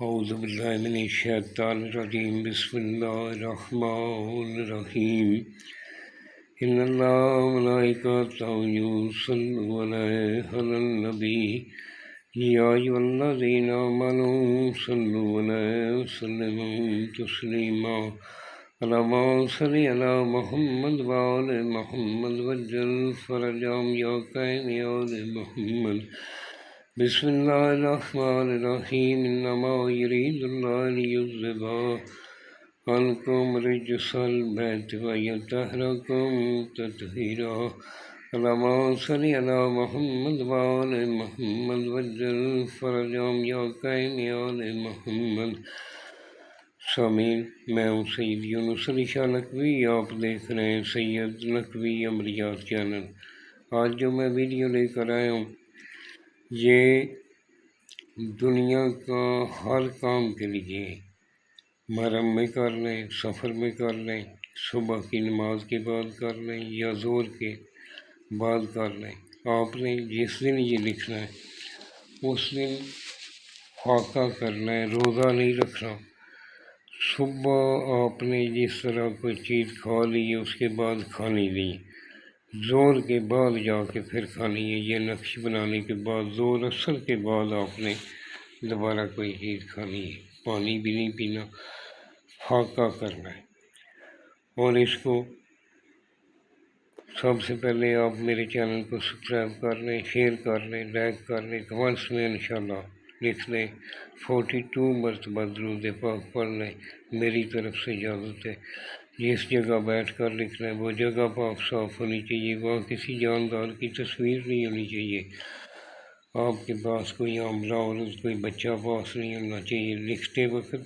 اعوذ باللہ من الشیطان الرجیم بسم اللہ الرحمن الرحیم ان اللہ ملائکتہ یصلون علی النبی یا ایھا الذین آمنوا صلوا علیہ وسلموا تسلیما اللہم صلی علی محمد وآل محمد وعجل فرجهم یا کائن آل محمد بسم اللہ الرحمن الرحیم انما یرید اللہ لیذھب عنکم رجس البیت ویطہرکم تطہیرا اللہم صلی علی محمد وآل محمد وعجل فرجهم یا کائن آل محمد۔ سامعین، میں ہوں سید یونس علی شاہ نقوی، آپ دیکھ رہے ہیں سید نقوی عملیات چینل۔ آج جو میں ویڈیو لے کر آیا ہوں یہ دنیا کا ہر کام کے لیے، محرم میں کر لیں، سفر میں کر لیں، صبح کی نماز کے بعد کر لیں یا ظہر کے بعد کر لیں، آپ نے جس دن یہ لکھنا ہے اس دن فاقہ کرنا ہے، روزہ نہیں رکھنا۔ صبح آپ نے جس طرح کوئی چیز کھا لی ہے اس کے بعد کھانی نہیں، زور کے بعد جا کے پھر کھانی ہے۔ یہ نقش بنانے کے بعد زور اثر کے بعد آپ نے دوبارہ کوئی چیز کھانی ہے، پانی بھی نہیں پینا، فاقہ کرنا ہے۔ اور اس کو سب سے پہلے آپ میرے چینل کو سبسکرائب کر لیں، شیئر کر لیں، لائک کر لیں، کمنٹس میں انشاءاللہ لکھ لیں، 42 مرتبہ درود پاک پڑھ لیں، میری طرف سے اجازت ہے۔ جس جگہ بیٹھ کر لکھنا ہے وہ جگہ پاک صاف ہونی چاہیے، وہاں کسی جاندار کی تصویر نہیں ہونی چاہیے، آپ کے پاس کوئی عاملہ عورت، کوئی بچہ پاس نہیں ہونا چاہیے۔ لکھتے وقت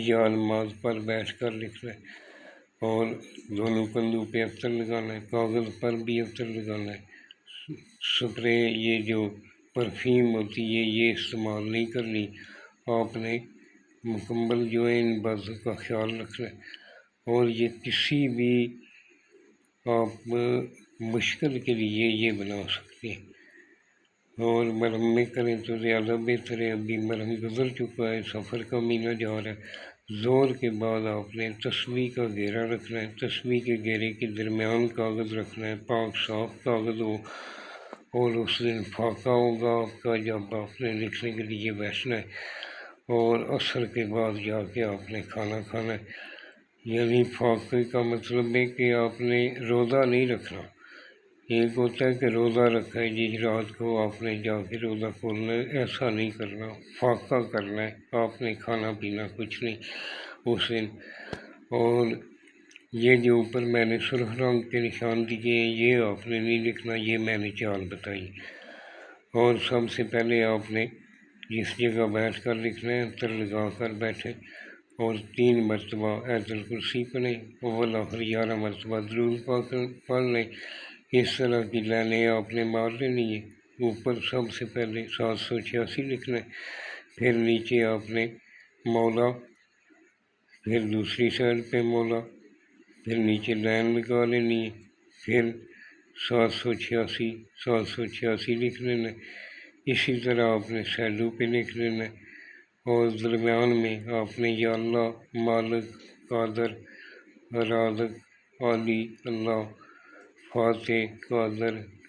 یا نماز پر بیٹھ کر لکھنا ہے، اور دونوں کندھوں پہ عطر لگانا ہے، کاغذ پر بھی عطر لگانا ہے۔ سپرے یہ جو پرفیوم ہوتی ہے یہ استعمال نہیں کرنی، آپ نے مکمل جو ہے ان باتوں کا خیال رکھنا ہے۔ اور یہ کسی بھی آپ مشکل کے لیے یہ بنا سکتے ہیں، اور مرہم میں کریں تو زیادہ بہتر ہے۔ ابھی مرہم گزر چکا ہے، سفر کا مہینہ جا رہا ہے، زور کے بعد آپ نے تسبیح کا گھیرا رکھنا ہے، تسبیح کے گھیرے کے درمیان کاغذ رکھنا ہے، پاک صاف کاغذ ہو، اور اس دن فاقہ ہوگا آپ کا جب آپ نے لکھنے کے لیے بیٹھنا ہے، اور عصر کے بعد جا کے آپ نے کھانا کھانا ہے۔ یعنی فاقے کا مطلب ہے کہ آپ نے روزہ نہیں رکھنا۔ ایک ہوتا ہے کہ روزہ رکھا ہے جی، رات کو آپ نے جا کے روزہ کھولنا ہے، ایسا نہیں کرنا، فاقہ کرنا ہے، آپ نے کھانا پینا کچھ نہیں اس دن۔ اور یہ جو اوپر میں نے سرخ رنگ کے نشان دیے ہیں یہ آپ نے نہیں لکھنا، یہ میں نے چال بتائی۔ اور سب سے پہلے آپ نے جس جگہ بیٹھ کر لکھنا ہے عطر لگا کر بیٹھیں، اور 3 مرتبہ آیت الکرسی پڑھیں، اول آخر 11 مرتبہ درود پاک پڑھ لیں۔ اس طرح کی لائنیں آپ نے مار لینی ہے۔ اوپر سب سے پہلے 786 لکھنا ہے، پھر نیچے آپ نے مولا، پھر دوسری سائڈ پہ مولا، پھر نیچے لائن لگا لینی ہے، پھر 786 لکھ لینا ہے۔ اسی طرح آپ نے سیڈو پہ لکھ لینا ہے، اور درمیان میں آپ نے یا اللہ، مالک، قادر، رازق، عالی، اللہ، فاتح،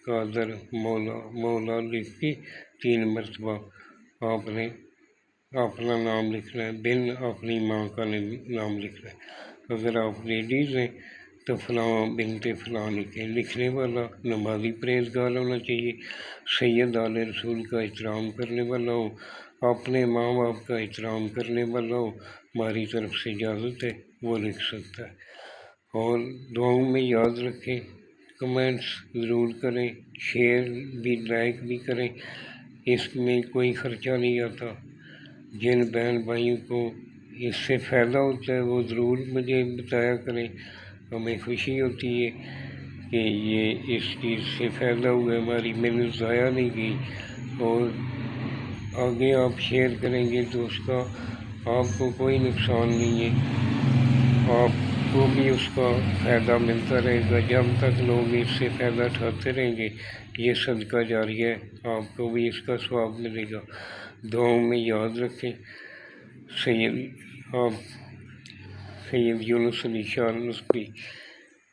قادر، مولا لکھ کے 3 مرتبہ آپ نے اپنا نام لکھنا ہے، بن اپنی ماں کا نام لکھنا ہے۔ اگر آپ لیڈیز ہیں تو فلاں بنت فلاں لکھیں۔ لکھنے والا نمازی پرہیزگار ہونا چاہیے، سید آل رسول کا احترام کرنے والا ہو، اپنے ماں باپ کا احترام کرنے والا ہو، ہماری طرف سے اجازت ہے وہ لکھ سکتا ہے۔ اور دعاؤں میں یاد رکھیں، کمنٹس ضرور کریں، شیئر بھی، لائک بھی کریں، اس میں کوئی خرچہ نہیں آتا۔ جن بہن بھائیوں کو اس سے فائدہ ہوتا ہے وہ ضرور مجھے بتایا کریں، ہمیں خوشی ہوتی ہے کہ یہ اس چیز سے فائدہ ہوا ہے، ہماری محنت ضائع نہیں گئی۔ اور آگے آپ شیئر کریں گے تو اس کا آپ کو کوئی نقصان نہیں ہے، آپ کو بھی اس کا فائدہ ملتا رہے گا۔ جب تک لوگ اس سے فائدہ اٹھاتے رہیں گے یہ صدقہ جاریہ ہے، آپ کو بھی اس کا ثواب ملے گا۔ دعاؤں میں یاد رکھیں۔ سید آپ سید یونس علی شاہ نسبی